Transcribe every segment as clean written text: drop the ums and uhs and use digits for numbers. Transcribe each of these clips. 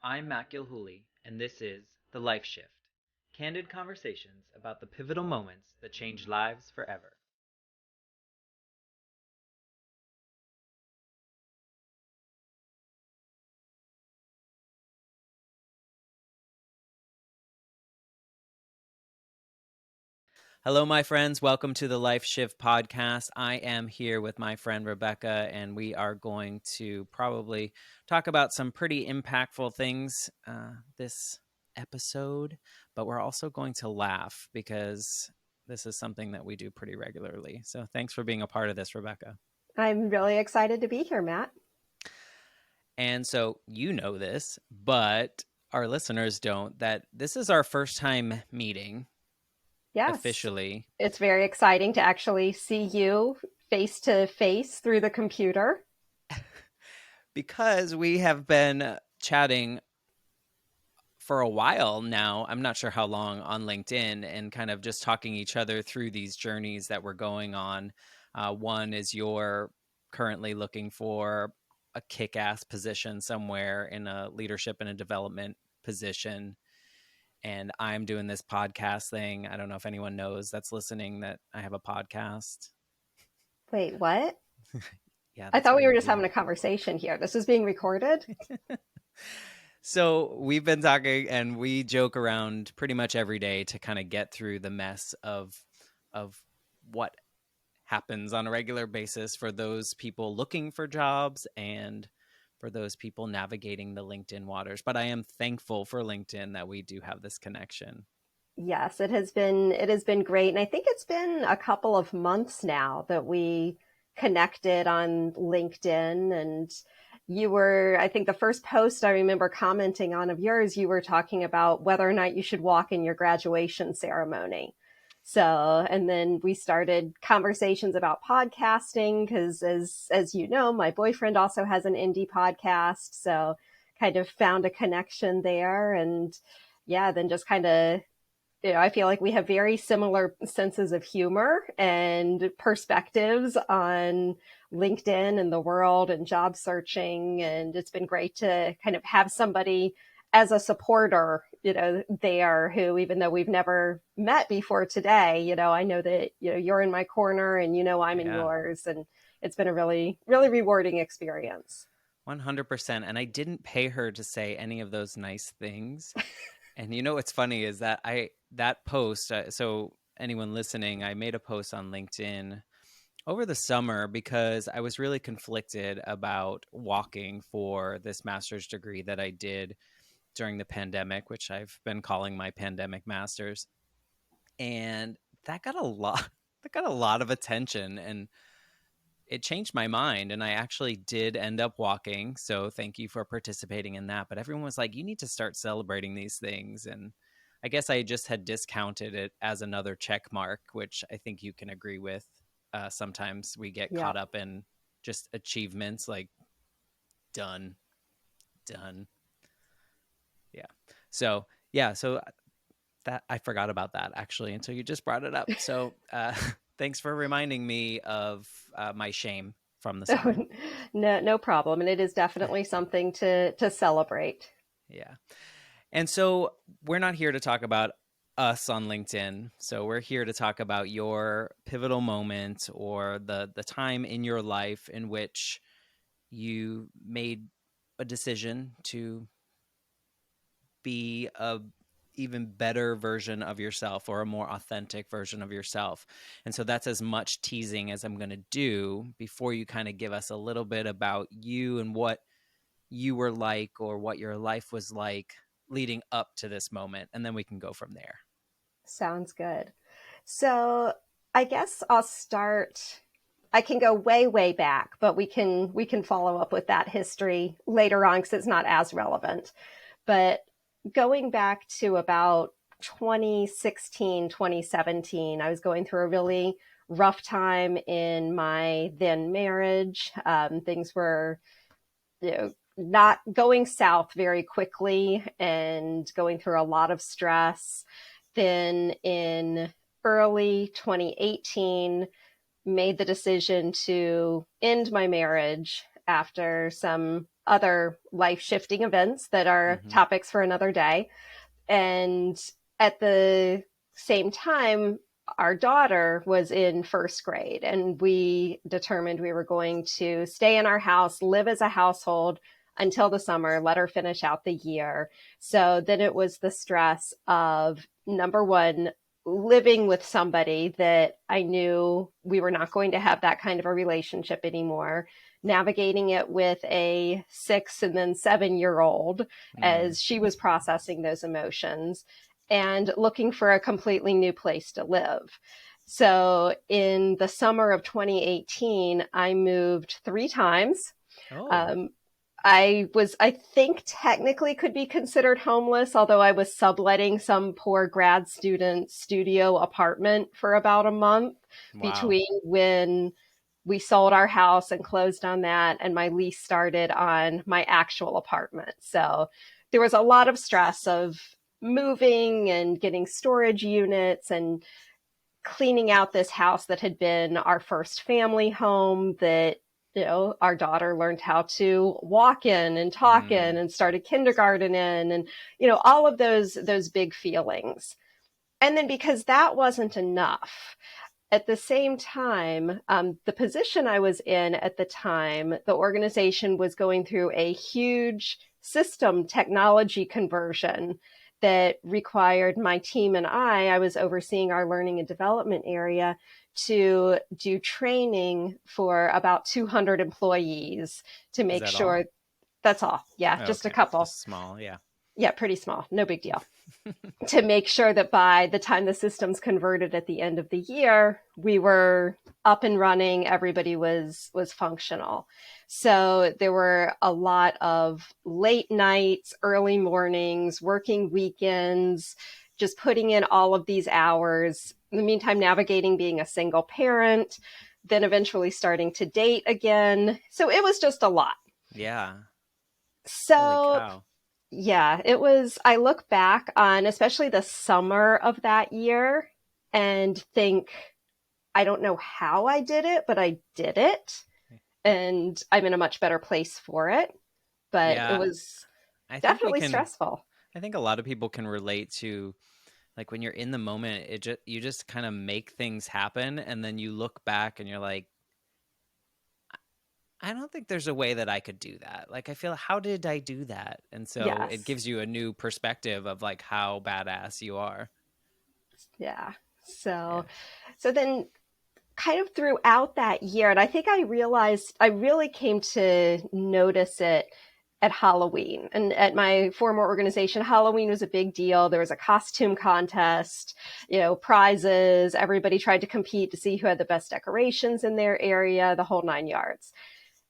I'm Matt Gilhooly, and this is The Life Shift, candid conversations about the pivotal moments that change lives forever. Hello, my friends. Welcome to the Life Shift podcast. I am here with my friend Rebecca, and we are going to probably talk about some pretty impactful things this episode, but we're also going to laugh because this is something that we do pretty regularly. So thanks for being a part of this, Rebecca. I'm really excited to be here, Matt. And so you know this, but our listeners don't, that this is our first time meeting Yes, officially. it's very exciting to actually see you face to face through the computer. Because we have been chatting for a while now. I'm not sure how long on LinkedIn, and kind of just talking each other through these journeys that we're going on. One is you're currently looking for a kick-ass position somewhere in a leadership and a development position. And I'm doing this podcast thing. I don't know if anyone knows that's listening that I have a podcast. Wait, what? Yeah, I that's thought what we I were just do. having a conversation here. This is being recorded? So we've been talking, and we joke around pretty much every day to kind of get through the mess of what happens on a regular basis for those people looking for jobs and for those people navigating the LinkedIn waters. But I am thankful for LinkedIn that we do have this connection. Yes, it has been great. And I think it's been a couple of months now that we connected on LinkedIn. And you were, I think the first post I remember commenting on of yours, you were talking about whether or not you should walk in your graduation ceremony. So, and then we started conversations about podcasting because as you know, my boyfriend also has an indie podcast. So kind of found a connection there. And yeah, then just kind of I feel like we have very similar senses of humor and perspectives on LinkedIn and the world and job searching. And it's been great to kind of have somebody as a supporter, there who, even though we've never met before today, I know that, you're in my corner and, I'm in Yeah, yours. And it's been a really, really rewarding experience. 100%. And I didn't pay her to say any of those nice things. And you know what's funny is that that post, so anyone listening, I made a post on LinkedIn over the summer because I was really conflicted about walking for this master's degree that I did during the pandemic, which I've been calling my pandemic masters. And that got a lot that got a lot of attention, and it changed my mind, and I actually did end up walking. So thank you for participating in that. But everyone was like, you need to start celebrating these things. And I guess I just had discounted it as another check mark, which I think you can agree with. Sometimes we get Yeah. caught up in just achievements like done, done. Yeah. So, yeah. So that I forgot about that actually until you just brought it up. So, thanks for reminding me of my shame from the summer. No, no problem. And it is definitely something to celebrate. Yeah. And so we're not here to talk about us on LinkedIn. So we're here to talk about your pivotal moment or the time in your life in which you made a decision to be a even better version of yourself or a more authentic version of yourself. And so that's as much teasing as I'm going to do before you kind of give us a little bit about you and what you were like or what your life was like leading up to this moment, and then we can go from there. Sounds good. So I guess I'll start. I can go way, way back, but we can follow up with that history later on because it's not as relevant. But going back to about 2016, 2017, I was going through a really rough time in my then marriage. Things were, not going south very quickly and going through a lot of stress. Then in early 2018, made the decision to end my marriage after some other life shifting events that are Hmm. topics for another day. And at the same time, our daughter was in first grade, and we determined we were going to stay in our house, live as a household until the summer, let her finish out the year. So then it was the stress of, number one, living with somebody that I knew we were not going to have that kind of a relationship anymore, navigating it with a 6 and then 7-year-old Mm. as she was processing those emotions, and looking for a completely new place to live. So in the summer of 2018, I moved 3 times. Oh, Um, I think technically could be considered homeless, although I was subletting some poor grad student studio apartment for about a month wow. between when we sold our house and closed on that and my lease started on my actual apartment. So there was a lot of stress of moving and getting storage units and cleaning out this house that had been our first family home that, our daughter learned how to walk in and talk in Mm. and started kindergarten in, and all of those big feelings. And then because that wasn't enough, at the same time, the position I was in at the time, the organization was going through a huge system technology conversion that required my team and I was overseeing our learning and development area, to do training for about 200 employees to Is make that all? sure. That's all. Yeah, Oh, just a okay. couple. Just small. Yeah. Yeah, pretty small. No big deal, to make sure that by the time the system's converted at the end of the year, we were up and running, everybody was functional. So there were a lot of late nights, early mornings, working weekends, just putting in all of these hours. In the meantime, navigating being a single parent, then eventually starting to date again. So it was just a lot. Yeah. Holy So cow. yeah, it was. I look back on especially the summer of that year and think, I don't know how I did it, but I did it. And I'm in a much better place for it. But it Yeah. was I think we definitely can, stressful. I think a lot of people can relate to, like, when you're in the moment, you just kind of make things happen, and then you look back and you're like, I don't think there's a way that I could do that. Like, I feel, how did I do that? And so it Yes. gives you a new perspective of like how badass you are. Yeah. So, Yeah. so then kind of throughout that year, and I think I realized I really came to notice it at Halloween. And at my former organization, Halloween was a big deal. There was a costume contest, prizes. Everybody tried to compete to see who had the best decorations in their area, the whole 9 yards.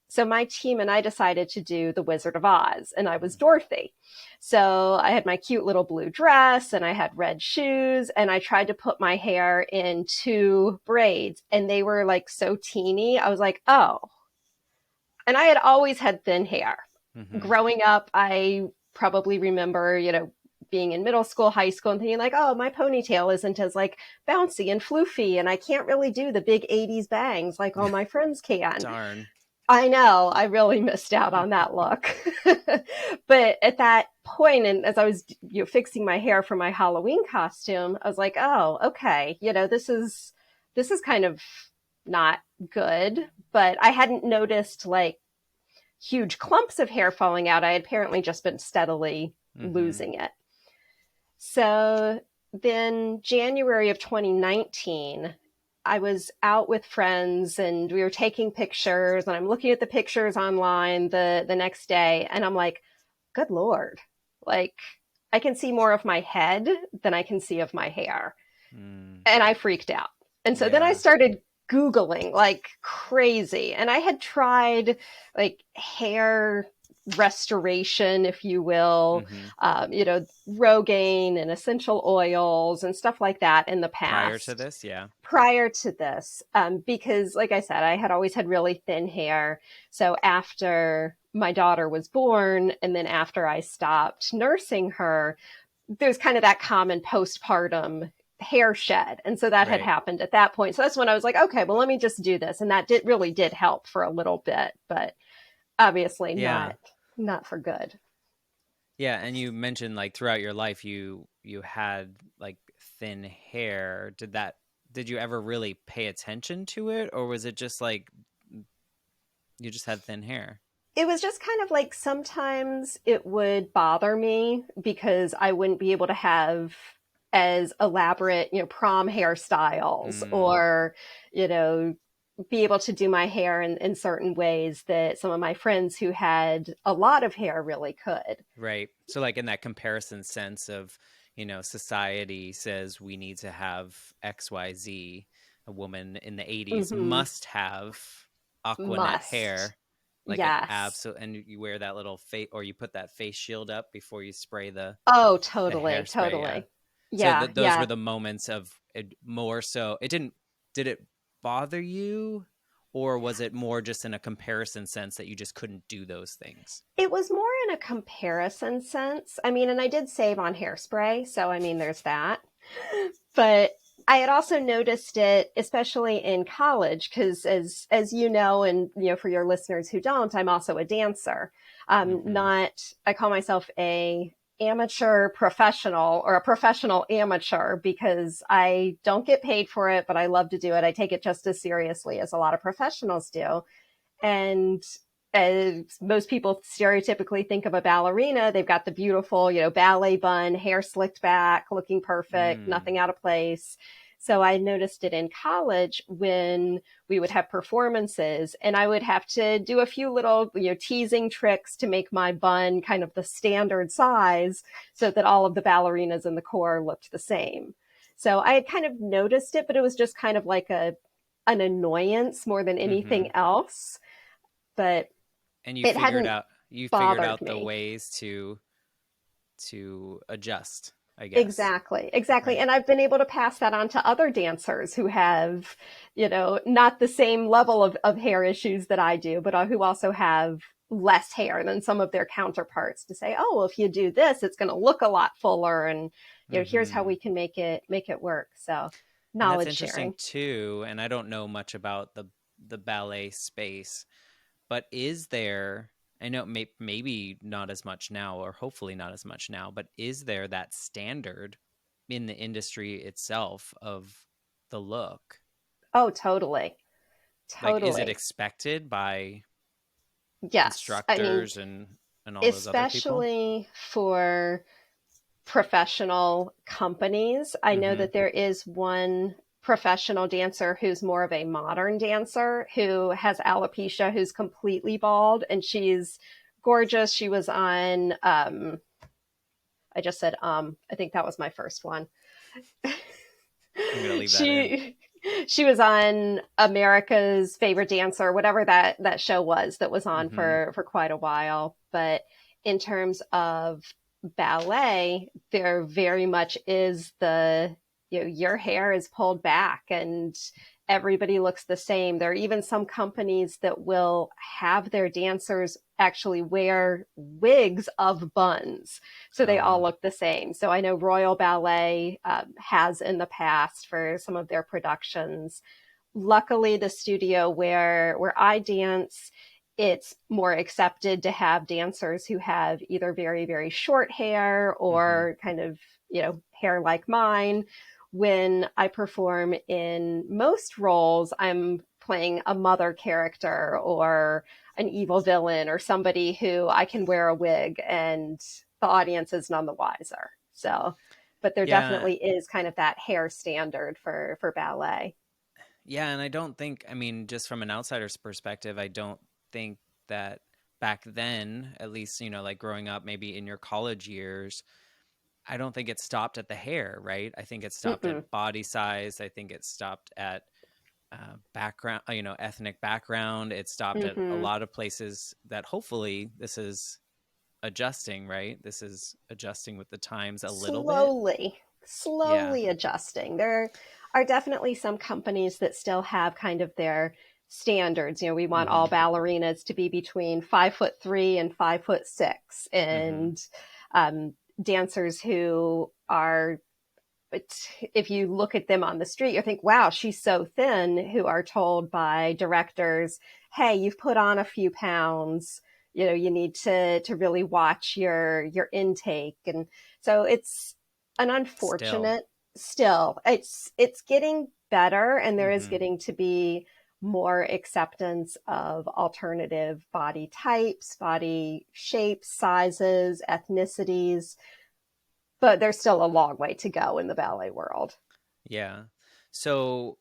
So my team and I decided to do the Wizard of Oz, and I was Dorothy. So I had my cute little blue dress and I had red shoes, and I tried to put my hair in 2 braids, and they were like so teeny. I was like, oh. And I had always had thin hair. Mm-hmm. Growing up, I probably remember, being in middle school, high school, and thinking like, oh, my ponytail isn't as like bouncy and floofy, and I can't really do the big 80s bangs like all my friends can. Darn. I know, I really missed out on that look. But at that point, and as I was fixing my hair for my Halloween costume, I was like, oh, okay, this is kind of not good. But I hadn't noticed like huge clumps of hair falling out. I had apparently just been steadily Mm-hmm. losing it. So then January of 2019, I was out with friends and we were taking pictures, and I'm looking at the pictures online the next day, and I'm like, good Lord, like I can see more of my head than I can see of my hair. Mm. And I freaked out. And so then I Yeah. started Googling like crazy. And I had tried like hair restoration, if you will, Mm-hmm. Rogaine and essential oils and stuff like that in the Prior to past. this, yeah. Prior to this, because like I said, I had always had really thin hair. So after my daughter was born, and then after I stopped nursing her, there's kind of that common postpartum hair shed. And so that had Right. happened at that point. So that's when I was like, okay, well, let me just do this. And that really did help for a little bit. But Obviously Yeah. not for good. Yeah, and you mentioned like throughout your life you had like thin hair. Did you ever really pay attention to it, or was it just like you just had thin hair? It was just kind of like sometimes it would bother me because I wouldn't be able to have as elaborate, prom hairstyles Mm, or, you know, be able to do my hair in certain ways that some of my friends who had a lot of hair really could. right. So like in that comparison sense of, society says we need to have XYZ, a woman in the 80s Hmm. must have Aquanet Must. hair, like an Yes. absolute, and you wear that little face, or you put that face shield up before you spray Oh, the totally, hairspray. Yeah. totally. So Yeah, those were yeah. the moments of it more so. Did it bother you, or was it more just in a comparison sense that you just couldn't do those things? It was more in a comparison sense. I mean, and I did save on hairspray, so I mean, there's that. But I had also noticed it, especially in college, because as you know, and for your listeners who don't, I'm also a dancer. Mm-hmm. Not I call myself a amateur professional or a professional amateur because I don't get paid for it, but I love to do it. I take it just as seriously as a lot of professionals do. And as most people stereotypically think of a ballerina, they've got the beautiful, ballet bun, hair slicked back, looking perfect, Mm. nothing out of place. So I noticed it in college when we would have performances and I would have to do a few little, teasing tricks to make my bun kind of the standard size so that all of the ballerinas in the corps looked the same. So I had kind of noticed it, but it was just kind of like an annoyance more than Mm-hmm. anything else, but And it hadn't you figured bothered out the me. ways to adjust, I guess. Exactly, exactly. Right. And I've been able to pass that on to other dancers who have, not the same level of hair issues that I do, but who also have less hair than some of their counterparts to say, oh, well, if you do this, it's going to look a lot fuller. And, here's how Mm-hmm. we can make it work. So And that's knowledge interesting sharing. too. And I don't know much about the ballet space, but is there? I know maybe not as much now, or hopefully not as much now, but is there that standard in the industry itself of the look? Oh, totally. Like, is it Totally. expected by Yes. I mean, instructors and all those other people? especially for professional companies. I know Mm-hmm. that there is one professional dancer who's more of a modern dancer who has alopecia, who's completely bald, and she's gorgeous. She was on, I just said, I think that was my first one. I'm gonna leave that in. she she was on America's Favorite Dancer, whatever that show was that was on Mm-hmm. for quite a while. But in terms of ballet, there very much is your hair is pulled back and everybody looks the same. There are even some companies that will have their dancers actually wear wigs of buns so Oh they all wow. look the same. So I know Royal Ballet has in the past for some of their productions. Luckily, the studio where I dance, it's more accepted to have dancers who have either very very short hair Mm-hmm. or kind of hair like mine. When I perform in most roles, I'm playing a mother character or an evil villain or somebody who I can wear a wig and the audience is none the wiser. So, but there Yeah, definitely is kind of that hair standard for ballet. yeah, and I don't think, I mean, just from an outsider's perspective, I don't think that back then, at least, like growing up, maybe in your college years, I don't think it stopped at the hair, right? I think it stopped Mm-mm, at body size. I think it stopped at background, ethnic background. It stopped at a mm-hmm. lot of places that hopefully this is adjusting, right? This is adjusting with the times a little bit. Slowly, Yeah. slowly adjusting. There are definitely some companies that still have kind of their standards. We want Mm-hmm. all ballerinas to be between 5'3" and 5'6", Mm-hmm. and um, dancers who are, if you look at them on the street, you think, wow, she's so thin, who are told by directors, hey, you've put on a few pounds. You need to really watch your intake. And so it's an Still. unfortunate, still it's getting better, and there is Hmm. getting to be more acceptance of alternative body types, body shapes, sizes, ethnicities, but there's still a long way to go in the ballet world. Yeah. So,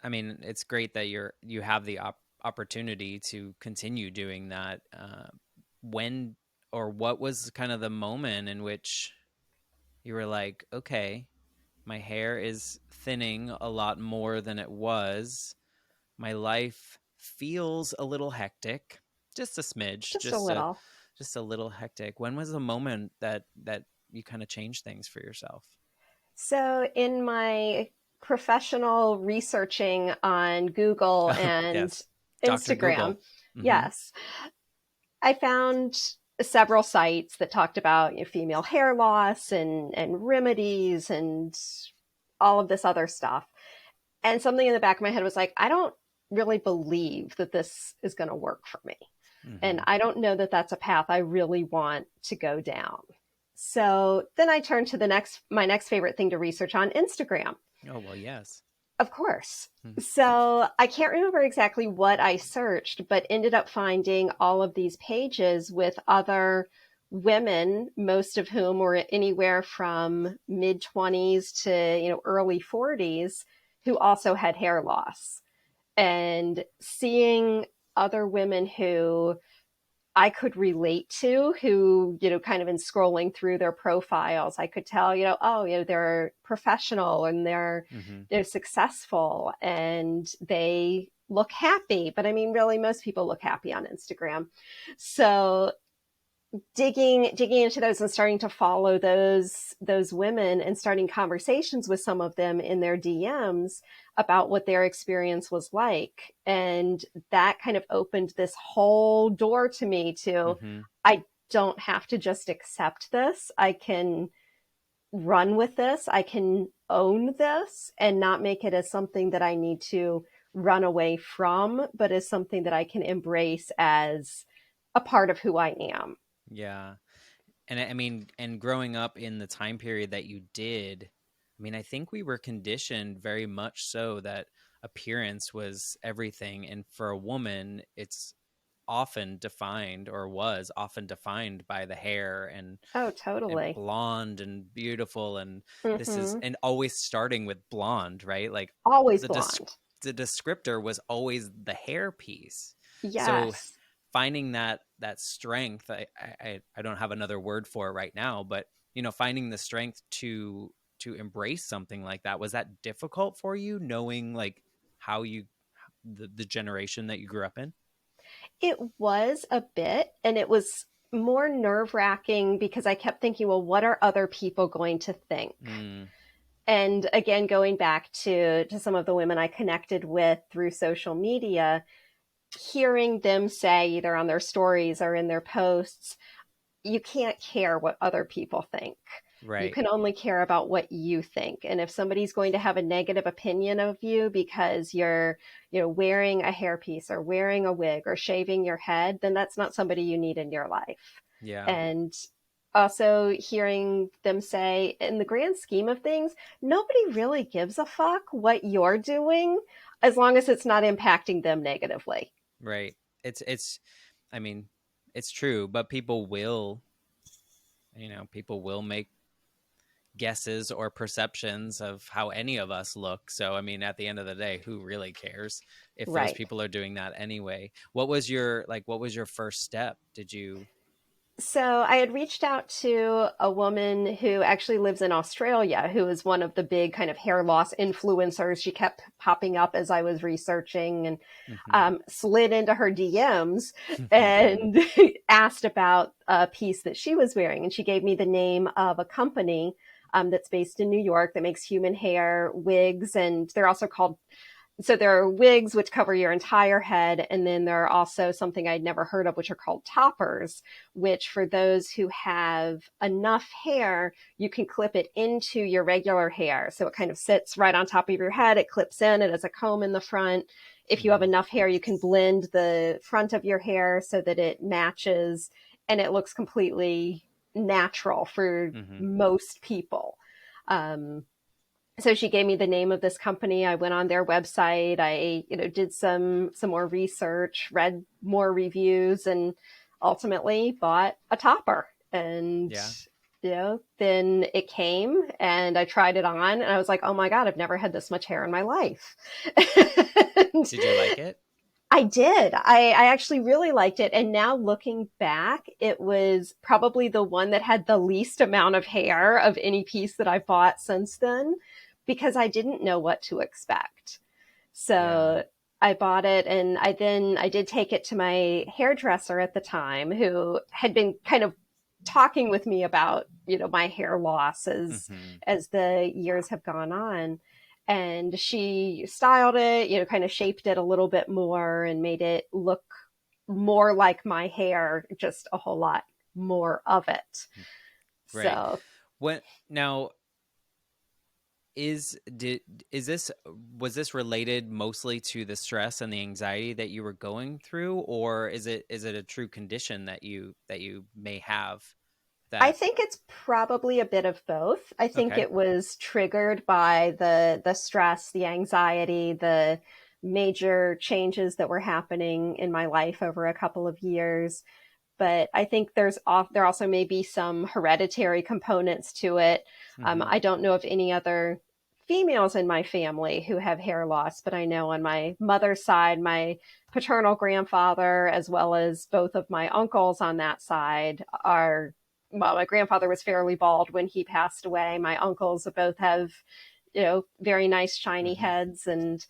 I mean, it's great that you have the opportunity to continue doing that. When or what was kind of the moment in which you were like, okay, my hair is thinning a lot more than it was. My life feels a little hectic, just a smidge, Just a little. just a little hectic. When was the moment that you kind of changed things for yourself? So, in my professional researching on Google and Yes, Dr. Instagram, Google. Hmm. yes, I found several sites that talked about female hair loss and remedies and all of this other stuff. And something in the back of my head was like, I don't really believe that this is going to work for me. And Hmm. I don't know that that's a path I really want to go down. So then I turned to my next favorite thing to research on Instagram. Oh well, yes. Of course. So I can't remember exactly what I searched, but ended up finding all of these pages with other women, most of whom were anywhere from mid 20s to, early 40s, who also had hair loss. And seeing other women who I could relate to, who, kind of in scrolling through their profiles, I could tell, oh, they're professional and Hmm. they're successful and they look happy. But I mean, really, most people look happy on Instagram. So digging into those and starting to follow those women and starting conversations with some of them in their DMs about what their experience was like, and that kind of opened this whole door to me to, Hmm. I don't have to just accept this. I can run with this. I can own this and not make it as something that I need to run away from, but as something that I can embrace as a part of who I am. Yeah. And I mean, and growing up in the time period that you did, I mean, I think we were conditioned very much so that appearance was everything. And for a woman, it's often defined or was often defined by the hair Oh, and totally. blonde and beautiful. And this is, Hmm. and always starting with blonde, right? Like Always the, blonde. the descriptor was always the hair piece. So Yes. finding that strength, I don't have another word for it right now, but finding the strength to embrace something like that, was that difficult for you, knowing like how you the generation that you grew up in? It was a bit, and it was more nerve wracking because I kept thinking, well, what are other people going to think? Mm, And again, going back to some of the women I connected with through social media, hearing them say either on their stories or in their posts, you can't care what other people think. You right. can only care about what you think. And if somebody's going to have a negative opinion of you because you're, wearing a hairpiece or wearing a wig or shaving your head, then that's not somebody you need in your life. Yeah. And also hearing them say, in the grand scheme of things, nobody really gives a fuck what you're doing as long as it's not impacting them negatively. Right. It's I mean, it's true, but people will make guesses or perceptions of how any of us look. So I mean, at the end of the day, who really cares if those Right. people are doing that anyway? What was your first step? Did you? So I had reached out to a woman who actually lives in Australia, who is one of the big kind of hair loss influencers. She kept popping up as I was researching, and Mhm. slid into her DMs and asked about a piece that she was wearing. And she gave me the name of a company that's based in New York that makes human hair wigs. And they're also called So there are wigs which cover your entire head, and then there are also something I'd never heard of, which are called toppers, which for those who have enough hair, you can clip it into your regular hair. So it kind of sits right on top of your head. It clips in. It has a comb in the front. If you have Mm-hmm. enough hair, you can blend the front of your hair so that it matches and it looks completely natural for Mm-hmm. most people. Um, so she gave me the name of this company. I went on their website. I, did some more research, read more reviews, and ultimately bought a topper. And Yeah. then it came, and I tried it on, and I was like, "Oh my God, I've never had this much hair in my life." And Did you like it? I did. I actually really liked it. And now looking back, it was probably the one that had the least amount of hair of any piece that I bought since then, because I didn't know what to expect. Yeah. So I bought it, and I did take it to my hairdresser at the time, who had been kind of talking with me about, my hair loss Mm-hmm. as the years have gone on. And she styled it, kind of shaped it a little bit more and made it look more like my hair, just a whole lot more of it. Right. So When now did is this was this related mostly to the stress and the anxiety that you were going through, or is it a true condition that you may have I that? think it's probably a bit of both. I think Okay. it was triggered by the stress, the anxiety, the major changes that were happening in my life over a couple of years. But I think there also may be some hereditary components to it. Mm-hmm. I don't know of any other females in my family who have hair loss, but I know on my mother's side, my paternal grandfather, as well as both of my uncles on that side, are, well, my grandfather was fairly bald when he passed away. My uncles both have, very nice shiny Mm-hmm. heads. And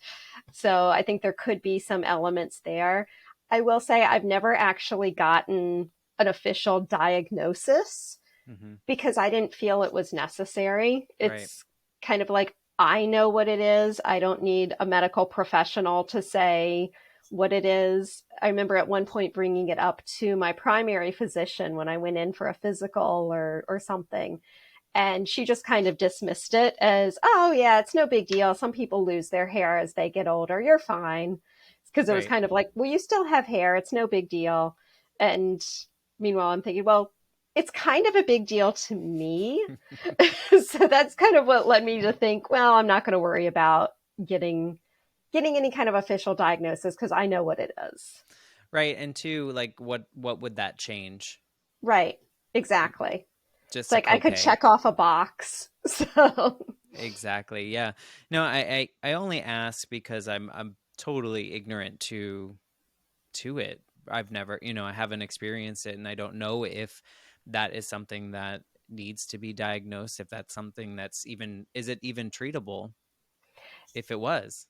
so I think there could be some elements there. I will say I've never actually gotten an official diagnosis Mm-hmm. because I didn't feel it was necessary. Right. It's kind of like, I know what it is. I don't need a medical professional to say what it is. I remember at one point bringing it up to my primary physician when I went in for a physical or something. And she just kind of dismissed it as, "Oh, yeah, it's no big deal. Some people lose their hair as they get older. You're fine." Because it was Right. kind of like, "Well, you still have hair. It's no big deal." And meanwhile, I'm thinking, well, it's kind of a big deal to me. So that's kind of what led me to think, well, I'm not going to worry about getting any kind of official diagnosis because I know what it is. Right. And two, like what would that change? Right. Exactly. It's Just a like I could copay. check off a box. So, Exactly. Yeah. No, I only ask because I'm totally ignorant to it. I've never, I haven't experienced it, and I don't know if that is something that needs to be diagnosed, if that's something that's even, is it even treatable if it was?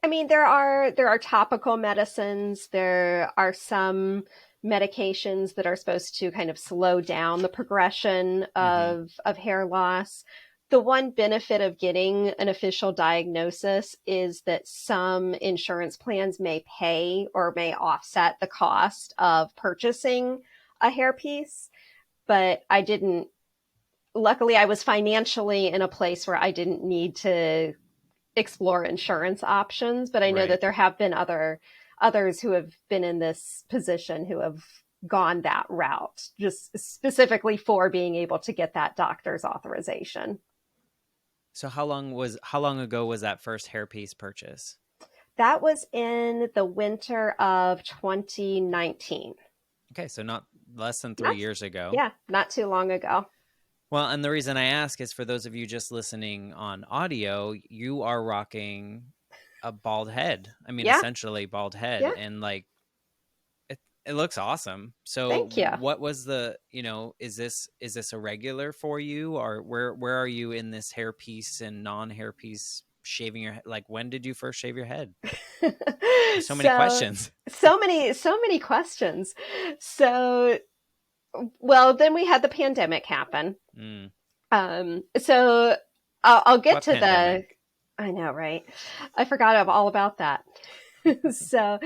I mean, there are topical medicines. There are some medications that are supposed to kind of slow down the progression Mm-hmm. of hair loss. The one benefit of getting an official diagnosis is that some insurance plans may pay or may offset the cost of purchasing a hairpiece, but I didn't. Luckily, I was financially in a place where I didn't need to explore insurance options, but I know Right. that there have been others who have been in this position who have gone that route, just specifically for being able to get that doctor's authorization. So how long ago was that first hairpiece purchase? That was in the winter of 2019. Okay, so not less than three Not, years ago. yeah, not too long ago. Well, and the reason I ask is for those of you just listening on audio, you are rocking a bald head. I mean, Yeah, essentially bald head, yeah. and like it looks awesome. So, Thank you. what was is this a regular for you, or where are you in this hairpiece and non-hairpiece shaving your head? Like, when did you first shave your head? There's so many So questions. so many questions. So, well, then we had the pandemic happen. Mm. So I'll get What to the pandemic? I know, right? I forgot all about that. So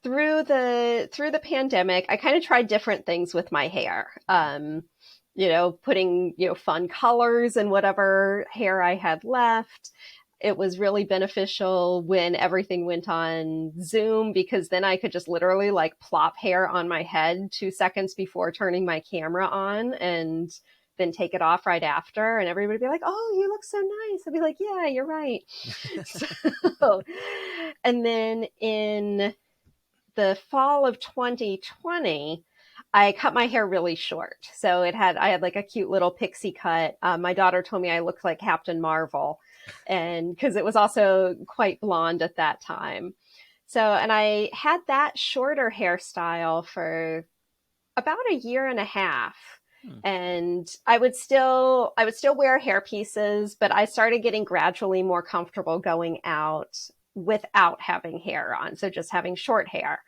through the pandemic, I kind of tried different things with my hair. Putting, fun colors in whatever hair I had left. It was really beneficial when everything went on Zoom because then I could just literally like plop hair on my head 2 seconds before turning my camera on and then take it off right after. And everybody would be like, "Oh, you look so nice." I'd be like, "Yeah, you're right." So, and then in the fall of 2020, I cut my hair really short. So I had like a cute little pixie cut. My daughter told me I looked like Captain Marvel, and because it was also quite blonde at that time. So, and I had that shorter hairstyle for about a year and a half. Hmm. And I would still wear hair pieces, but I started getting gradually more comfortable going out without having hair on. So just having short hair.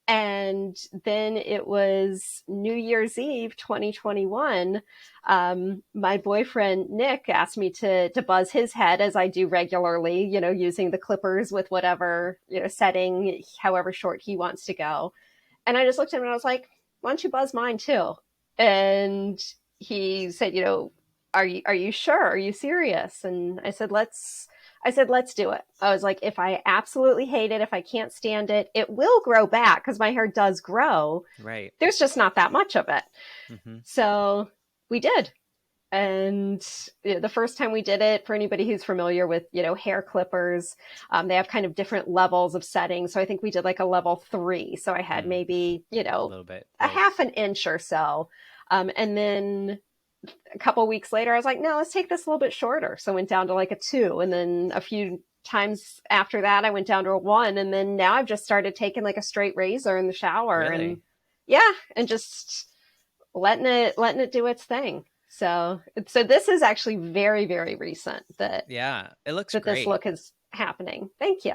And then it was New Year's Eve 2021. My boyfriend Nick asked me to buzz his head as I do regularly, using the clippers with whatever, setting, however short he wants to go. And I just looked at him and I was like, "Why don't you buzz mine too?" And he said, "Are you sure? Are you serious?" And I said, let's do it. I was like, if I absolutely hate it, if I can't stand it, it will grow back because my hair does grow. Right. There's just not that much of it. Hmm. So we did. And the first time we did it, for anybody who's familiar with, hair clippers, they have kind of different levels of settings. So I think we did like a level 3. So I had Mm. maybe, A little bit. a Right. half an inch or so. And then a couple weeks later, I was like, no, let's take this a little bit shorter. So I went down to like a 2. And then a few times after that, I went down to a 1. And then now I've just started taking like a straight razor in the shower and Really? yeah, and just letting it do its thing. So this is actually very, very recent that Yeah. It looks this great. look is happening. Thank you.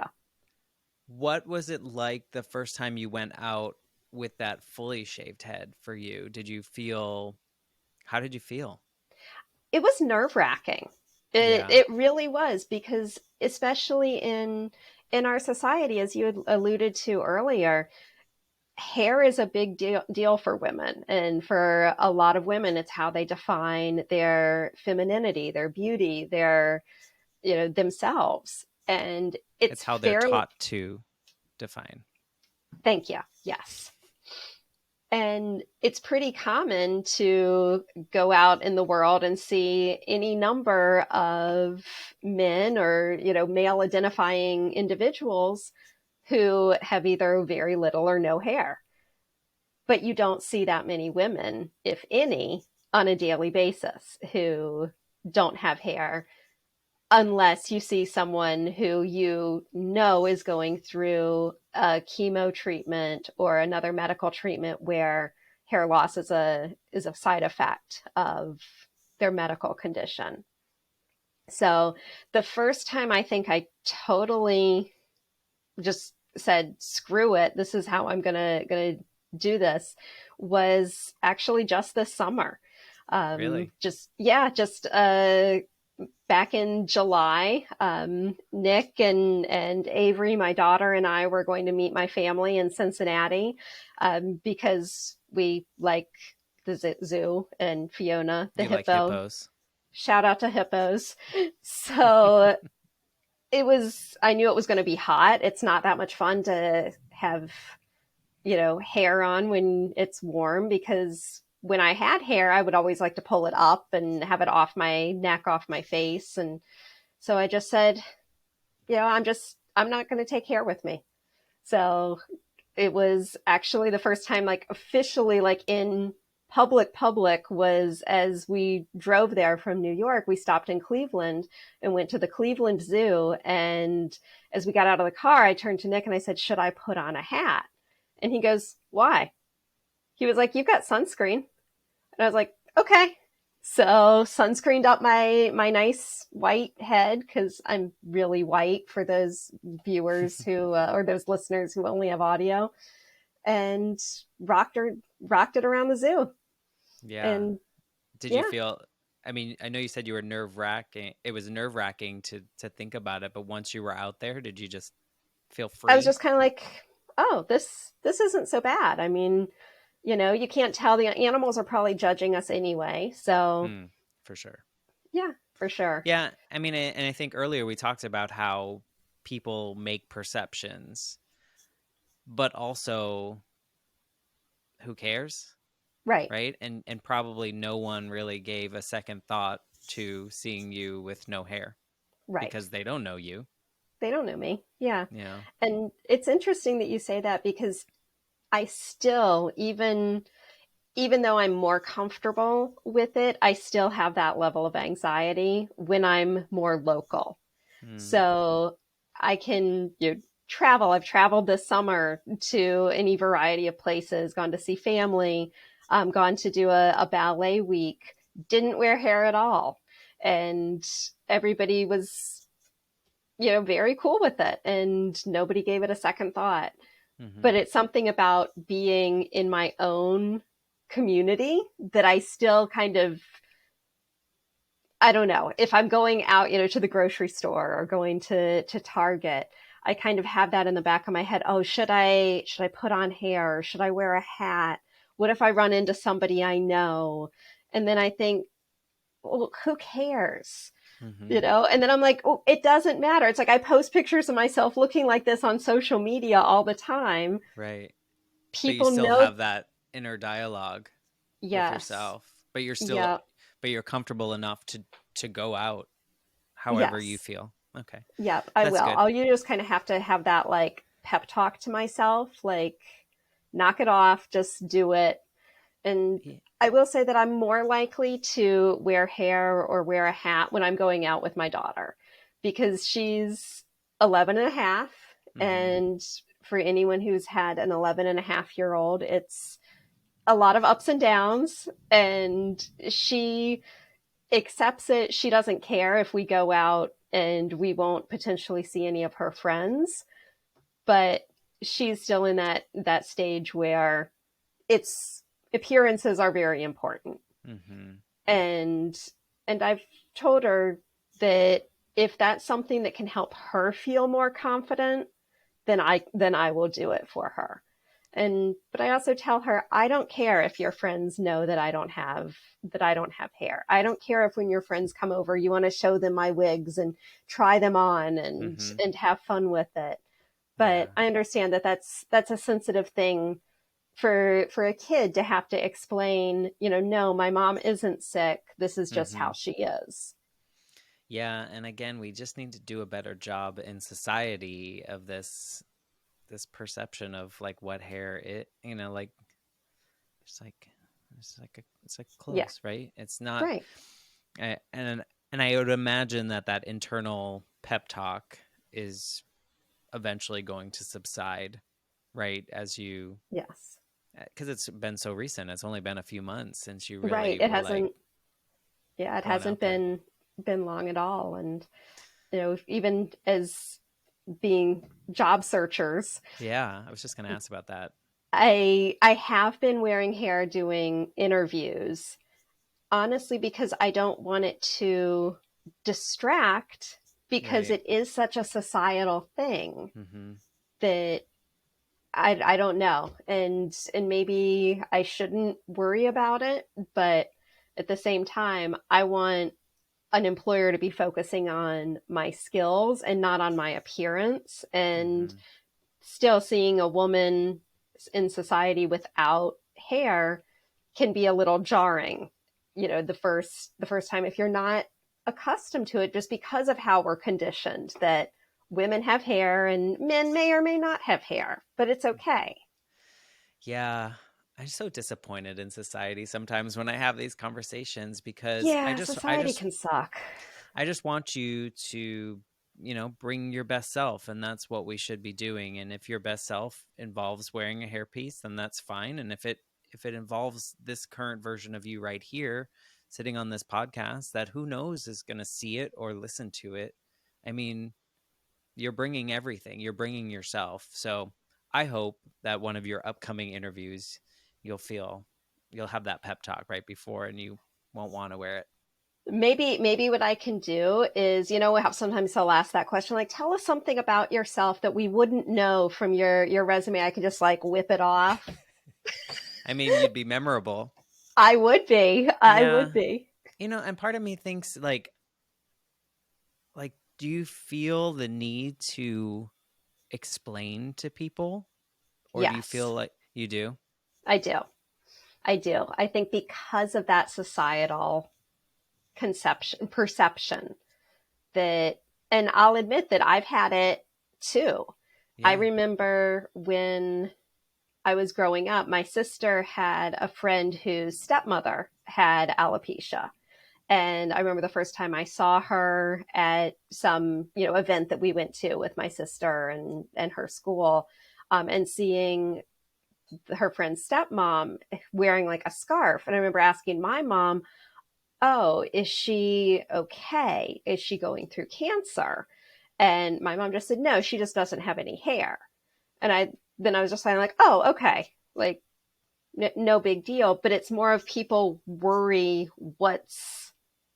What was it like the first time you went out with that fully shaved head for you? How did you feel? It was nerve-wracking. It Yeah. it really was because especially in our society, as you had alluded to earlier, hair is a big deal for women. And for a lot of women, it's how they define their femininity, their beauty, their, themselves. And It's it's how they're fairly, taught to define. thank you. Yes. And it's pretty common to go out in the world and see any number of men or, male identifying individuals who have either very little or no hair. But you don't see that many women, if any, on a daily basis who don't have hair unless you see someone who is going through a chemo treatment or another medical treatment where hair loss is a side effect of their medical condition. So the first time I think I totally just said, screw it, this is how I'm gonna do this, was actually just this summer. Really? Just yeah, just back in July, Nick and Avery, my daughter, and I were going to meet my family in Cincinnati because we like the zoo and Fiona the You like hippo. hippos? Shout out to hippos. So I knew it was going to be hot. It's not that much fun to have, hair on when it's warm because when I had hair, I would always like to pull it up and have it off my neck, off my face. And so I just said, I'm not going to take hair with me. So it was actually the first time, like officially, like in public was as we drove there from New York. We stopped in Cleveland and went to the Cleveland Zoo. And as we got out of the car, I turned to Nick and I said, should I put on a hat? And he goes, why? He was like, you've got sunscreen. And I was like, okay. So sunscreened up my nice white head because I'm really white for those viewers who or those listeners who only have audio, and rocked it around the zoo. Yeah. And Did you yeah, feel? I mean, I know you said you were nerve wracking. It was nerve wracking to think about it, but once you were out there, did you just feel I was free? just kind of like, oh, this isn't so bad. I mean, you can't tell, the animals are probably judging us anyway. So, Hmm, for sure. yeah, for sure. Yeah, I mean, and I think earlier we talked about how people make perceptions, but also who cares, Right, right? And probably no one really gave a second thought to seeing you with no hair right. because they don't know you, They don't know me. Yeah. you know. And it's interesting that you say that because I still, even though I'm more comfortable with it, I still have that level of anxiety when I'm more local. Hmm. So I can travel. I've traveled this summer to any variety of places, gone to see family, gone to do a ballet week, didn't wear hair at all. And everybody was, very cool with it and nobody gave it a second thought. Hmm. But it's something about being in my own community that I still kind of, I don't know, if I'm going out, to the grocery store or going to Target, I kind of have that in the back of my head. Oh, should I put on hair? Should I wear a hat? What if I run into somebody I know? And then I think, well, who cares? Hmm. And then I'm like, oh, it doesn't matter. It's like I post pictures of myself looking like this on social media all the time. Right. But you People still know. have that inner dialogue with Yes. yourself. But you're still Yeah. but you're comfortable enough to go out however you Yes. feel. Okay. Yep, I That's will. good. You just kind of have to have that like pep talk to myself, like knock it off, just do it. And Yeah. I will say that I'm more likely to wear hair or wear a hat when I'm going out with my daughter because she's 11 and a half. Hmm. And for anyone who's had an 11 and a half year old, it's a lot of ups and downs. And she accepts it. She doesn't care if we go out and we won't potentially see any of her friends, but she's still in that stage where it's appearances are very important. Hmm. And I've told her that if that's something that can help her feel more confident, then I will do it for her. And but I also tell her I don't care if your friends know that I don't have hair. I don't care if when your friends come over you want to show them my wigs and try them on and Hmm. have fun with it. Yeah. But I understand that that's a sensitive thing for a kid to have to explain, no, my mom isn't sick. This is just how Hmm. she is. Yeah, and again, we just need to do a better job in society of this perception of like what hair it, like it's like it's like Yeah, clothes, right? It's not. right. And I would imagine that internal pep talk is eventually going to subside, right? As you, Yes. because it's been so recent. It's only been a few months since you Right. really It were like hasn't Yeah, it going hasn't out there. been long at all. And even as being job searchers, Yeah, I was just going to ask about that. I have been wearing hair doing interviews, honestly, because I don't want it to distract, because Right. it is such a societal thing Mm-hmm. that I don't know. And maybe I shouldn't worry about it, but at the same time, I want an employer to be focusing on my skills and not on my appearance. And Mm-hmm. still, seeing a woman in society without hair can be a little jarring, the first time, if you're not accustomed to it, just because of how we're conditioned that women have hair and men may or may not have hair, but it's okay. Yeah. I'm so disappointed in society sometimes when I have these conversations because I Yeah, just I society just can suck. I just want you to, bring your best self, and that's what we should be doing. And if your best self involves wearing a hairpiece, then that's fine. And if it involves this current version of you right here, sitting on this podcast, that who knows is going to see it or listen to it. I mean, you're bringing everything. You're bringing yourself. So I hope that one of your upcoming interviews, you'll have that pep talk right before, and you won't want to wear it. Maybe what I can do is, sometimes they'll ask that question, like, tell us something about yourself that we wouldn't know from your resume. I can just like whip it off. I mean, you'd be memorable. I would be. I Yeah. would be. And part of me thinks do you feel the need to explain to people, or do you Yes, feel like you do? I do. I do. I think because of that societal perception that, and I'll admit that I've had it too. I Yeah. remember when I was growing up, my sister had a friend whose stepmother had alopecia. And I remember the first time I saw her at some, event that we went to with my sister and her school, and seeing her friend's stepmom wearing like a scarf. And I remember asking my mom, oh, is she okay? Is she going through cancer? And my mom just said, no, she just doesn't have any hair. And then I was just like, oh, okay. Like, no big deal. But it's more of people worry what's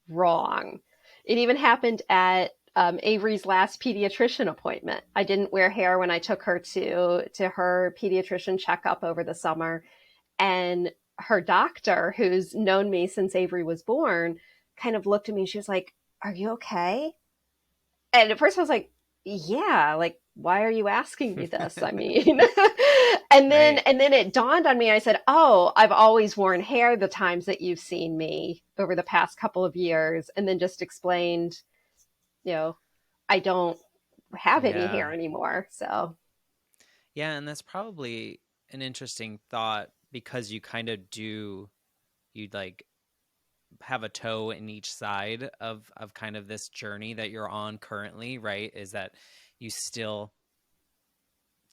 wrong. It even happened at Avery's last pediatrician appointment. I didn't wear hair when I took her to her pediatrician checkup over the summer, and her doctor, who's known me since Avery was born, kind of looked at me and she was like, "Are you okay?" And at first I was like, yeah, like, why are you asking me this? I mean, and then Right. and then it dawned on me. I said, oh, I've always worn hair the times that you've seen me over the past couple of years, and then just explained, you know, I don't have any Yeah. hair anymore. So Yeah, and that's probably an interesting thought because you kind of do you'd like have a toe in each side of kind of this journey that you're on currently, right? Is that you still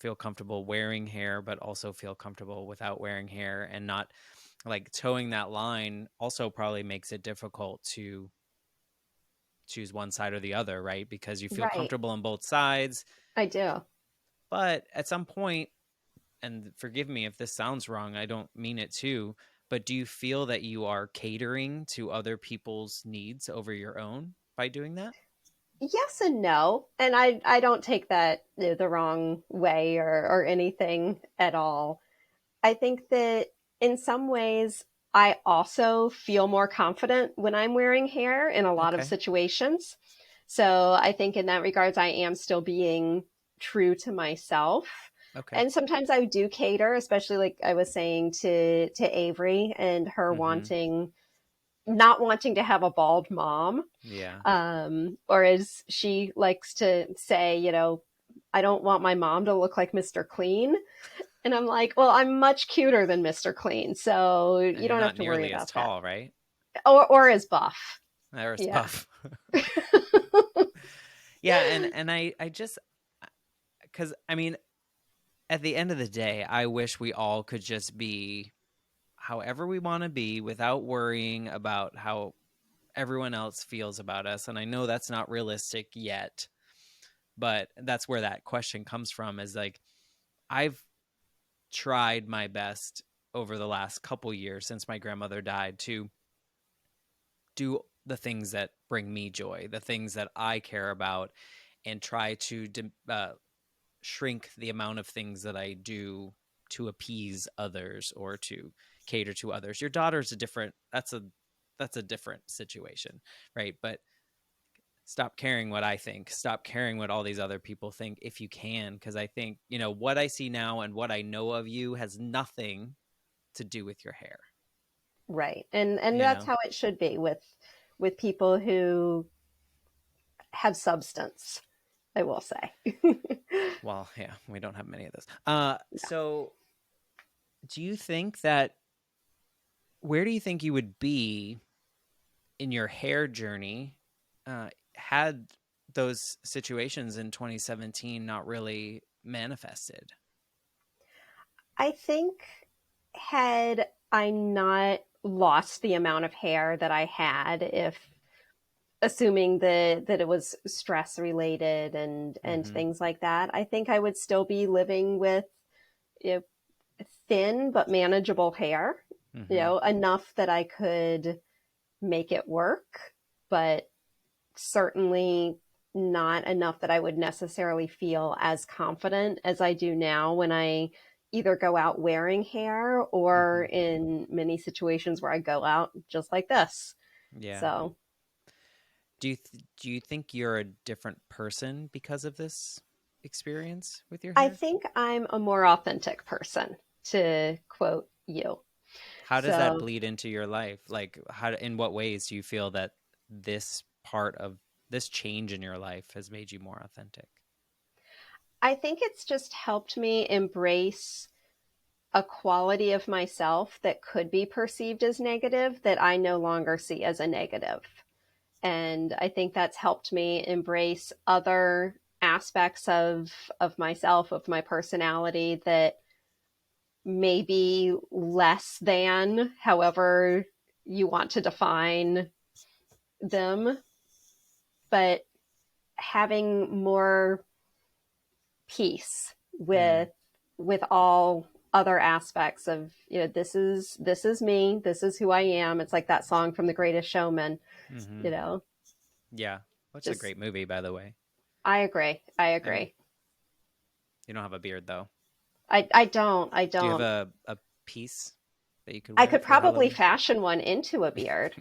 feel comfortable wearing hair but also feel comfortable without wearing hair, and not like towing that line also probably makes it difficult to choose one side or the other, right? Because you feel right, comfortable on both sides, I do. but at some point, and forgive me if this sounds wrong, I don't mean it to, but do you feel that you are catering to other people's needs over your own by doing that? Yes and no, and I don't take that the wrong way or anything at all. I think that in some ways, I also feel more confident when I'm wearing hair in a lot of Okay. situations. So I think in that regards, I am still being true to myself. Okay. And sometimes I do cater, especially like I was saying to Avery and her Mm-hmm. not wanting to have a bald mom. Yeah. Or as she likes to say, I don't want my mom to look like Mr. Clean. And I'm like, well, I'm much cuter than Mr. Clean, so And you you're don't have not to worry nearly as about that. tall, right? Or as buff. There's Yeah. buff. Yeah, and I just because I mean, at the end of the day, I wish we all could just be however we want to be without worrying about how everyone else feels about us. And I know that's not realistic yet, but that's where that question comes from, is like I've tried my best over the last couple years since my grandmother died to do the things that bring me joy, the things that I care about, and try to shrink the amount of things that I do to appease others or to cater to others. Your daughter's a different that's a different situation, right? But stop caring what I think. Stop caring what all these other people think if you can, because I think, what I see now and what I know of you has nothing to do with your hair, Right. And you that's know? how it should be with people who have substance, I will say. Well, yeah, we don't have many of those. So do you think that where do you think you would be in your hair journey had those situations in 2017 not really manifested? I think had I not lost the amount of hair that I had, if assuming that it was stress related and Mm-hmm. things like that, I think I would still be living with, you know, thin but manageable hair, Mm-hmm. enough that I could make it work. but certainly not enough that I would necessarily feel as confident as I do now when I either go out wearing hair or Hmm. in many situations where I go out just like this. Yeah. So Do you think you're a different person because of this experience with your I hair? think I'm a more authentic person, to quote you. How does that So bleed into your life? Like, in what ways do you feel that this part of this change in your life has made you more authentic? I think it's just helped me embrace a quality of myself that could be perceived as negative that I no longer see as a negative. And I think that's helped me embrace other aspects of myself, of my personality that may be less than, however you want to define them, but having more peace Mm, with all other aspects of, this is me, this is who I am. It's like that song from The Greatest Showman, hmm. you know. Yeah, which is a Just great movie, by the way. I agree. I And agree. you don't have a beard, though. I Do you have don't. a piece that you could I wear could for probably Halloween? fashion one into a beard.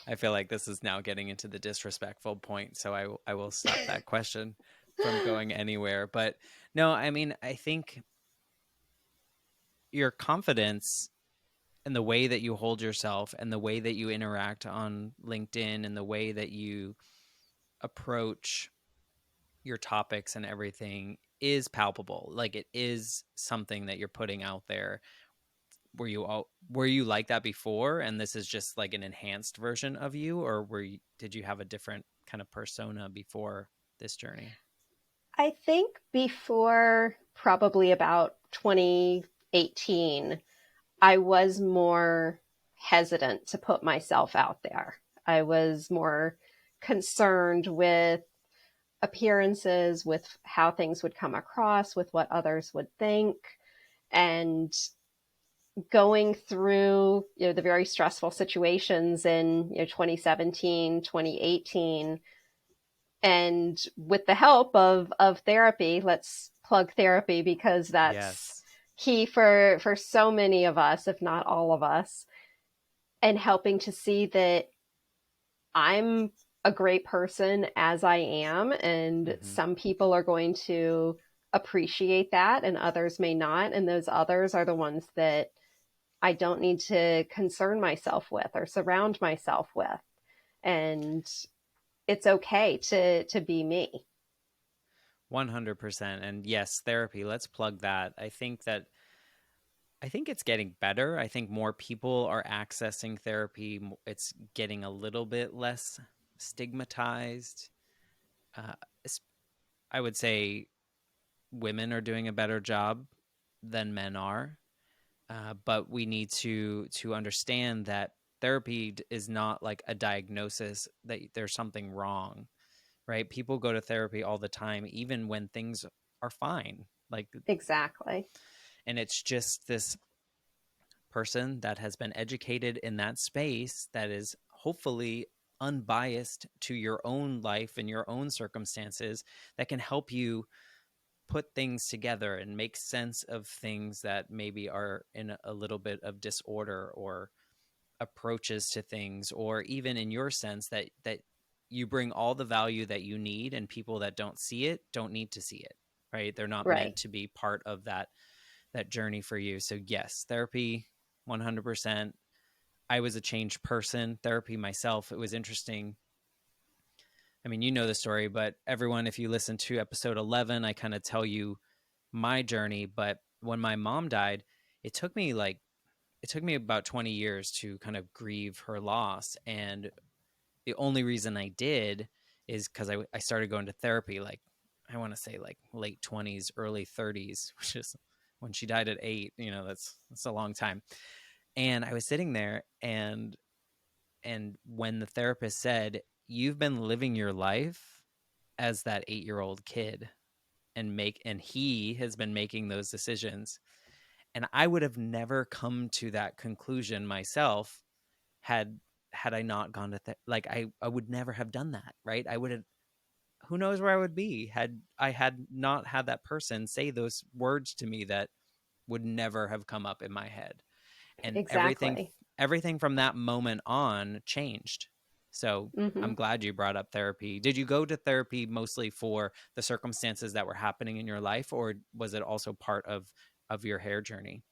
I feel like this is now getting into the disrespectful point, so I will stop that question from going anywhere. But no, I mean, I think your confidence and the way that you hold yourself and the way that you interact on LinkedIn and the way that you approach your topics and everything is palpable. Like it is something that you're putting out there. Were you like that before and this is just like an enhanced version of you, or did you have a different kind of persona before this journey? I think before probably about 2018, I was more hesitant to put myself out there. I was more concerned with appearances, with how things would come across, with what others would think. And going through, the very stressful situations in, 2017, 2018, and with the help of therapy, let's plug therapy because that's Yes. key for so many of us, if not all of us, and helping to see that I'm a great person as I am, and Hmm. some people are going to appreciate that and others may not, and those others are the ones that I don't need to concern myself with or surround myself with. And it's okay to be me. 100%. And yes, therapy, let's plug that. I think it's getting better. I think more people are accessing therapy. It's getting a little bit less stigmatized. Uh, I would say women are doing a better job than men are, but we need to understand that therapy is not like a diagnosis that there's something wrong, right? People go to therapy all the time, even when things are fine. Like, Exactly. and it's just this person that has been educated in that space that is hopefully unbiased to your own life and your own circumstances that can help you put things together and make sense of things that maybe are in a little bit of disorder or approaches to things, or even in your sense that you bring all the value that you need and people that don't see it don't need to see it, right? They're not Right. meant to be part of that journey for you. So yes, therapy 100%. I was a changed person. Therapy myself, it was interesting. I mean, you know the story, but everyone, if you listen to episode 11, I kind of tell you my journey. But when my mom died, it took me like, it took me about 20 years to kind of grieve her loss. And the only reason I did is because I started going to therapy, like, I want to say like late 20s, early 30s, which is when she died at 8, that's a long time. And I was sitting there and when the therapist said, "You've been living your life as that 8-year-old kid and he has been making those decisions." And I would have never come to that conclusion myself had had I not gone to like I would never have done that, right? I would have, who knows where I would be had I had not had that person say those words to me that would never have come up in my head. And Exactly. everything from that moment on changed. So Hmm. I'm glad you brought up therapy. Did you go to therapy mostly for the circumstances that were happening in your life, or was it also part of your hair journey?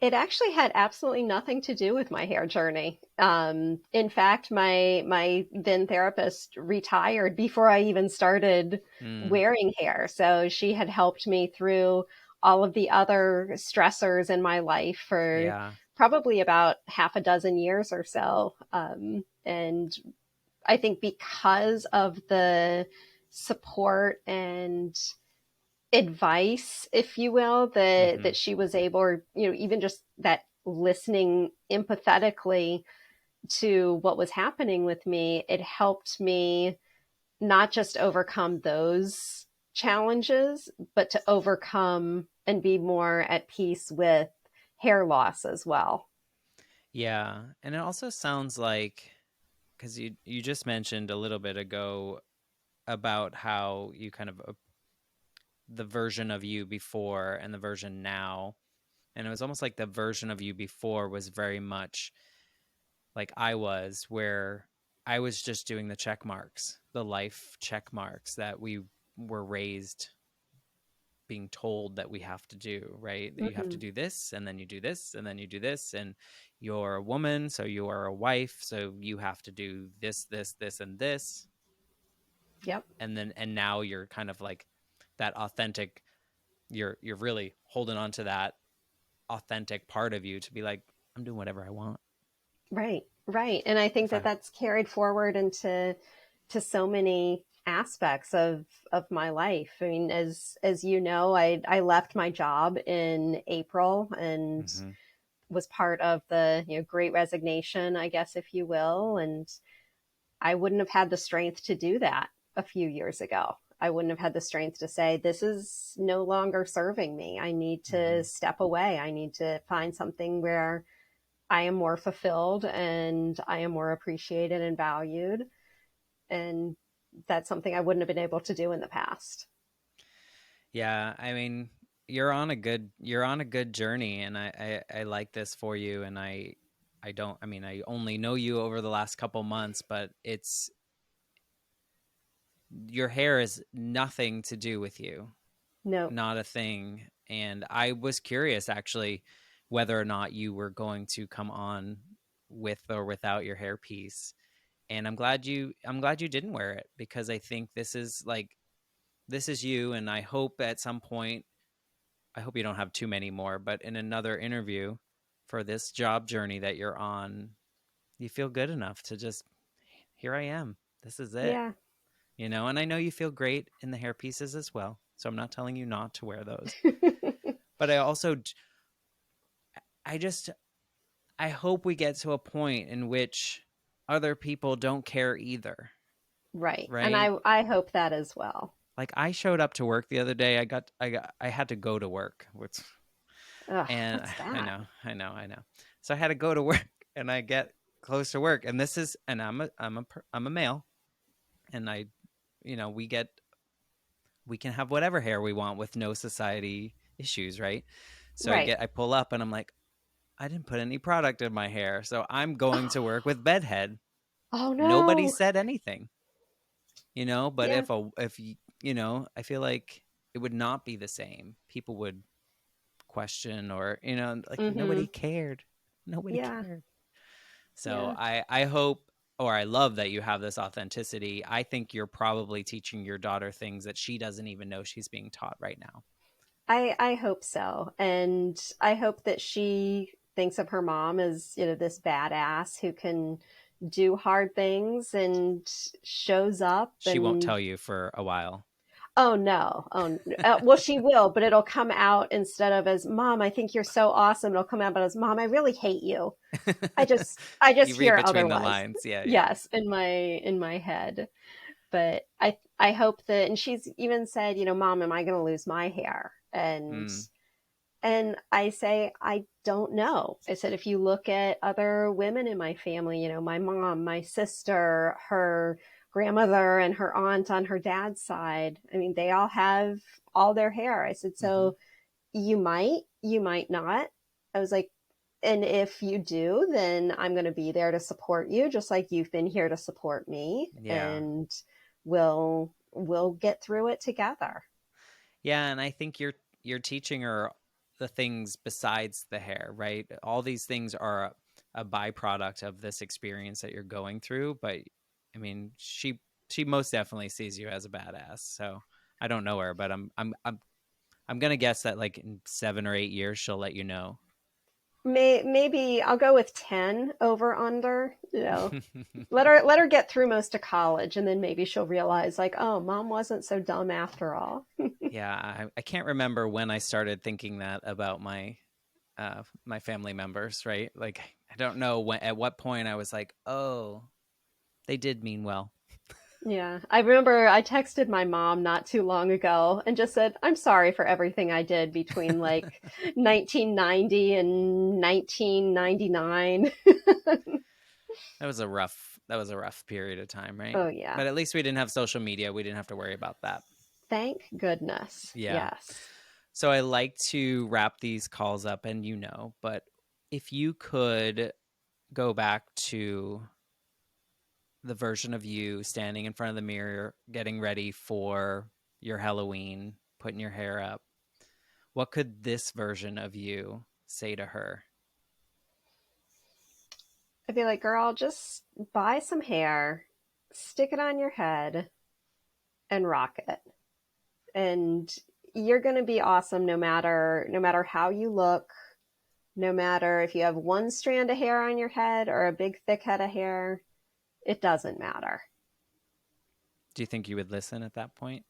It actually had absolutely nothing to do with my hair journey. In fact, my then therapist retired before I even started Mm, wearing hair. So she had helped me through all of the other stressors in my life for yeah. probably about half a dozen years or so. And I think because of the support and advice, if you will, Hmm. that she was able, or even just that listening empathetically to what was happening with me, it helped me not just overcome those challenges, but to overcome and be more at peace with hair loss as well. Yeah. And it also sounds like, because you just mentioned a little bit ago about how you kind of the version of you before and the version now. And it was almost like the version of you before was very much like I was, where I was just doing the check marks, the life check marks that we were raised being told that we have to do, right? That you have to Hmm. do this, and then you do this, and then you do this, and you're a woman, so you are a wife, so you have to do this, this, this, and this. Yep. And now you're kind of like that authentic, you're really holding on to that authentic part of you to be like, I'm doing whatever I want. Right, right. And I think If that I that's carried forward into to so many aspects of my life. I mean, as you know, I left my job in April and Mhm. was part of the, great resignation, I guess, if you will. And I wouldn't have had the strength to do that a few years ago. I wouldn't have had the strength to say, this is no longer serving me. I need to Mhm. step away. I need to find something where I am more fulfilled and I am more appreciated and valued. And that's something I wouldn't have been able to do in the past. Yeah, I mean, you're on a good journey, and I like this for you. And I don't, I mean, I only know you over the last couple months, but it's your hair is nothing to do with you, No. not a thing. And I was curious actually whether or not you were going to come on with or without your hairpiece. And I'm glad you didn't wear it, because I think this is like, this is you. And I hope at some point, I hope you don't have too many more, but in another interview for this job journey that you're on, you feel good enough to just, here I am. This is it. Yeah. And I know you feel great in the hair pieces as well. So I'm not telling you not to wear those. But I just, I hope we get to a point in which other people don't care either, Right. And right? I hope that as well. Like I showed up to work the other day. I had to go to work, which, Ugh, and what's that? I know. So I had to go to work, and I get close to work, and I'm a male, and we can have whatever hair we want with no society issues, right? So Right. I pull up, and I'm like, I didn't put any product in my hair, so I'm going to work with bedhead. Oh Nobody no. said anything, but Yeah. I feel like it would not be the same. People would question, or like nobody Mm-hmm. cared. Nobody Yeah. cared. So Yeah. I hope, or I love that you have this authenticity. I think you're probably teaching your daughter things that she doesn't even know she's being taught right now. I hope so. And I hope that she thinks of her mom as, this badass who can do hard things and shows up She won't and tell you for a while. oh no. Oh, well, she will, but it'll come out instead of as mom, I think you're so awesome. It'll come out as mom, I really hate you. I just You read hear between the otherwise. lines. Yeah, yeah. Yes, in my head. But I hope that, and she's even said, mom, am I going to lose my hair? And Mm, And I say, I don't know. I said, if you look at other women in my family, my mom, my sister, her grandmother, and her aunt on her dad's side, I mean, they all have all their hair. I said, Hmm. so you might not. I was like, and if you do, then I'm going to be there to support you, just like you've been here to support me, Yeah. and we'll get through it together. Yeah, and I think you're teaching her the things besides the hair, right? All these things are a byproduct of this experience that you're going through, but I mean, she most definitely sees you as a badass. So I don't know her, but I'm gonna guess that like in 7 or 8 years she'll let you know. Maybe I'll go with 10 over under, let her get through most of college, and then maybe she'll realize, like, oh, mom wasn't so dumb after all. Yeah, I can't remember when I started thinking that about my family members, right? Like I don't know when at what point I was like, oh, they did mean well. Yeah, I remember I texted my mom not too long ago and just said, I'm sorry for everything I did between like 1990 and 1999. That was a rough period of time, right? Oh, yeah. But at least we didn't have social media. We didn't have to worry about that. Thank goodness. Yeah. Yes. So I like to wrap these calls up and but if you could go back to the version of you standing in front of the mirror, getting ready for your Halloween, putting your hair up, what could this version of you say to her? I'd be like, girl, just buy some hair, stick it on your head, and rock it. And you're going to be awesome no matter how you look, no matter if you have one strand of hair on your head or a big thick head of hair, it doesn't matter. Do you think you would listen at that point?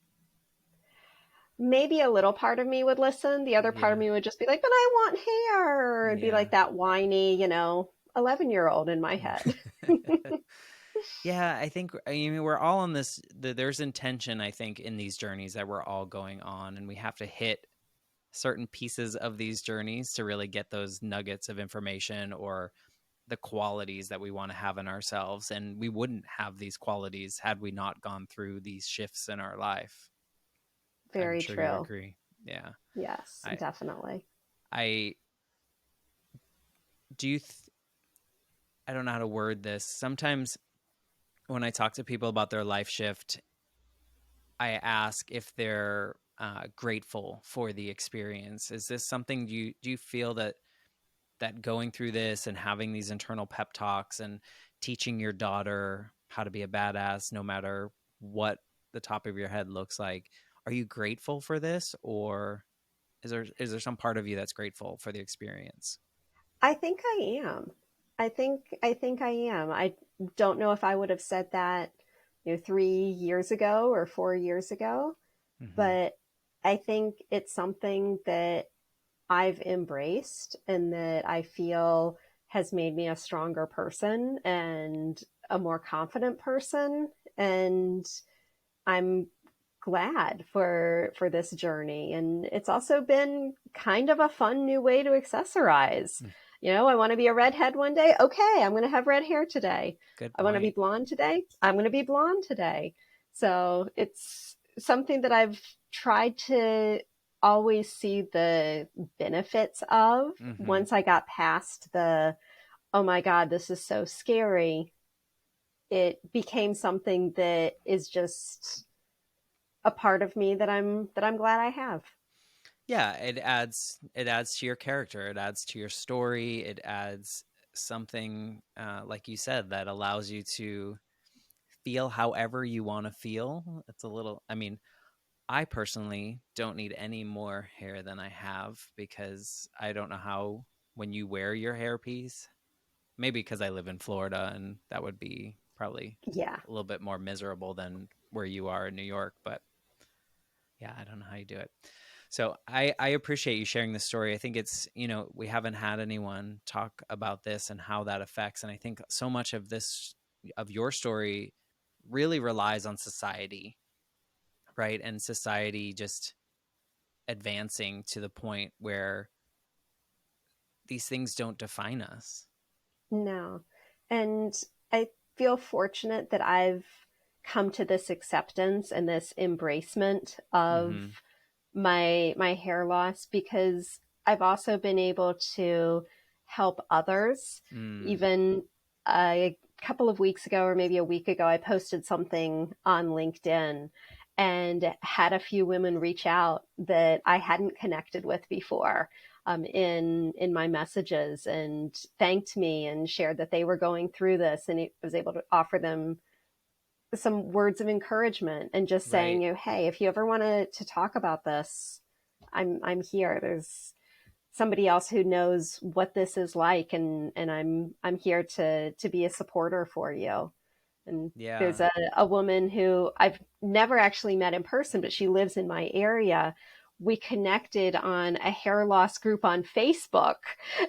Maybe a little part of me would listen. The other part of Yeah. me would just be like, but I want hair. It'd be Yeah. like that whiny, 11-year-old in my head. Yeah, I mean we're all on there's intention I think in these journeys that we're all going on, and we have to hit certain pieces of these journeys to really get those nuggets of information or the qualities that we want to have in ourselves, and we wouldn't have these qualities had we not gone through these shifts in our life. I'm Very sure you true. agree. Yeah. Yes, I definitely. I do you th- I don't know how to word this. Sometimes when I talk to people about their life shift, I ask if they're grateful for the experience. Is this something do you feel that going through this and having these internal pep talks and teaching your daughter how to be a badass no matter what the top of your head looks like, are you grateful for this, or is there some part of you that's grateful for the experience? I think I am. I think I am. I don't know if I would have said that, 3 years ago or 4 years ago, Hmm. but I think it's something that I've embraced and that I feel has made me a stronger person and a more confident person. And I'm glad for this journey. And it's also been kind of a fun new way to accessorize. I want to be a redhead one day. Okay, I'm going to have red hair today. Good I want to be point. blonde today. I'm going to be blonde today. So it's something that I've tried to always see the benefits of. Hmm. Once I got past the, oh my God, this is so scary, it became something that is just a part of me that I'm glad I have. Yeah, it adds to your character, it adds to your story, it adds something like you said that allows you to feel however you want to feel. It's a little, I mean, I personally don't need any more hair than I have because I don't know how when you wear your hairpiece, maybe because I live in Florida and that would be probably Yeah, a little bit more miserable than where you are in New York, but yeah, I don't know how you do it. So I appreciate you sharing this story. I think it's, we haven't had anyone talk about this and how that affects. And I think so much of your story really relies on society, right? And society just advancing to the point where these things don't define us. No. And I feel fortunate that I've come to this acceptance and this embracement of Mm-hmm. my hair loss, because I've also been able to help others. Mm, Even a couple of weeks ago, or maybe a week ago, I posted something on LinkedIn and had a few women reach out that I hadn't connected with before, in my messages, and thanked me and shared that they were going through this, and it was able to offer them some words of encouragement and just saying, right. you know, hey, if you ever want to talk about this, I'm here. There's somebody else who knows what this is like, and I'm here to be a supporter for you. And Yeah. there's a woman who I've never actually met in person, but she lives in my area. We connected on a hair loss group on Facebook,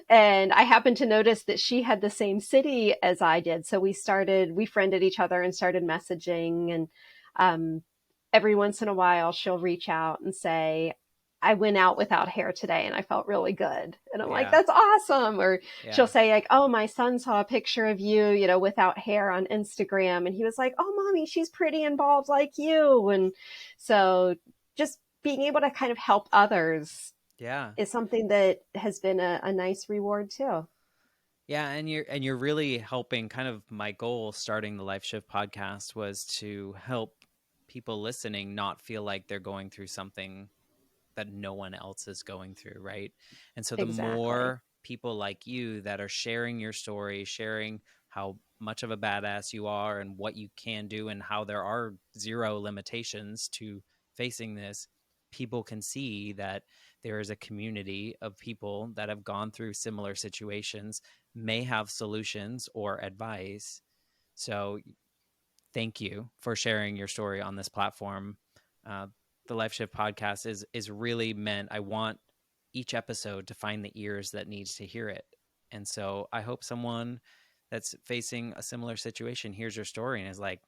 and I happened to notice that she had the same city as I did. So we friended each other and started messaging. And um, every once in a while, she'll reach out and say, I went out without hair today and I felt really good. And I'm like, Yeah. that's awesome. Or she'll Yeah. say like, oh, my son saw a picture of you, you know, without hair on Instagram. And he was like, oh, mommy, she's pretty and bald like you. And so just being able to kind of help others Yeah. is something that has been a nice reward too. Yeah, and you're really helping. Kind of my goal starting the Life Shift podcast was to help people listening not feel like they're going through something that no one else is going through, right? And so the Exactly. more people like you that are sharing your story, sharing how much of a badass you are and what you can do and how there are zero limitations to facing this, people can see that there is a community of people that have gone through similar situations, may have solutions or advice. So thank you for sharing your story on this platform. Uh, the Life Shift podcast is really meant. I want each episode to find the ears that needs to hear it, and so I hope someone that's facing a similar situation hears your story and is like,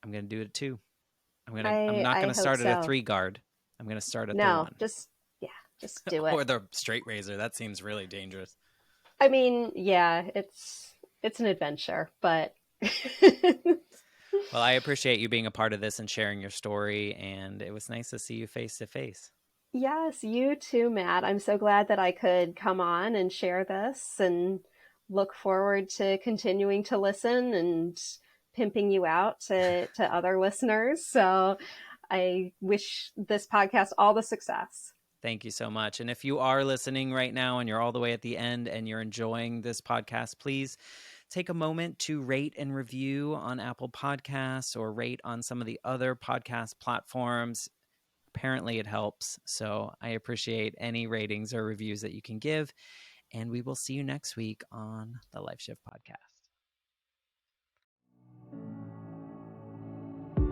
"I'm going to do it too. I'm not I going to hope start at a so. 3 guard. I'm going to start at the No, one just, yeah, just do it. or the straight razor. That seems really dangerous." I mean, yeah, it's an adventure, but Well, I appreciate you being a part of this and sharing your story, and it was nice to see you face to face. yes, you too, Matt. I'm so glad that I could come on and share this, and look forward to continuing to listen and pimping you out to other listeners. So I wish this podcast all the success. Thank you so much. And if you are listening right now and you're all the way at the end and you're enjoying this podcast, please take a moment to rate and review on Apple Podcasts or rate on some of the other podcast platforms. Apparently, it helps. So I appreciate any ratings or reviews that you can give. And we will see you next week on the Life Shift podcast.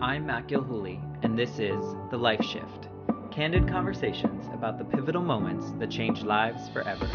I'm Matt Gilhooly, and this is The Life Shift. Candid conversations about the pivotal moments that change lives forever.